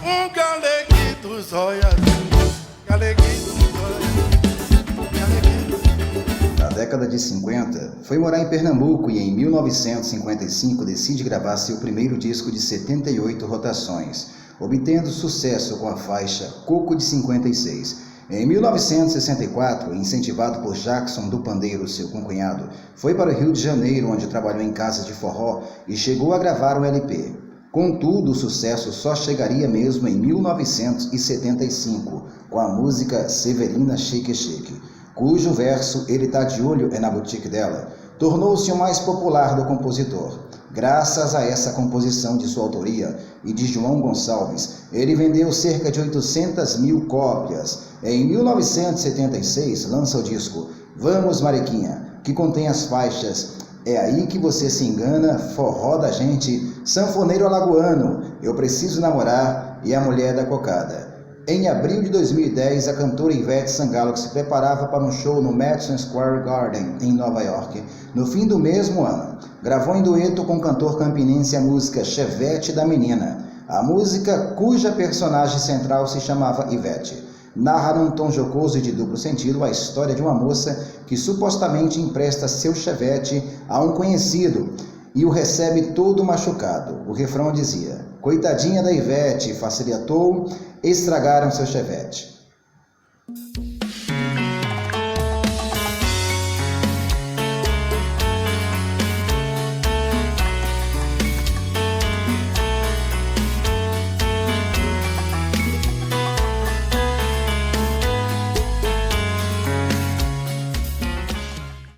Galeguito, zóia, galeguito, zóia, galeguito. Na década de 50, foi morar em Pernambuco e em 1955 decide gravar seu primeiro disco de 78 rotações, obtendo sucesso com a faixa Coco de 56. Em 1964, incentivado por Jackson do Pandeiro, seu concunhado, foi para o Rio de Janeiro, onde trabalhou em casas de forró e chegou a gravar um LP. Contudo, o sucesso só chegaria mesmo em 1975, com a música Severina Shake Shake, cujo verso "Ele tá de olho é na boutique dela" tornou-se o mais popular do compositor. Graças a essa composição de sua autoria e de João Gonçalves, ele vendeu cerca de 800 mil cópias. Em 1976, lança o disco Vamos Mariquinha, que contém as faixas É Aí Que Você Se Engana, Forró da Gente, Sanfoneiro Alagoano, Eu Preciso Namorar e A Mulher da Cocada. Em abril de 2010, a cantora Ivete Sangalo se preparava para um show no Madison Square Garden, em Nova York. No fim do mesmo ano, gravou em dueto com o cantor campinense a música Chevette da Menina, a música cuja personagem central se chamava Ivete. Narra num tom jocoso e de duplo sentido a história de uma moça que supostamente empresta seu Chevette a um conhecido e o recebe todo machucado. O refrão dizia: coitadinha da Ivete, facilitou, estragaram seu Chevette.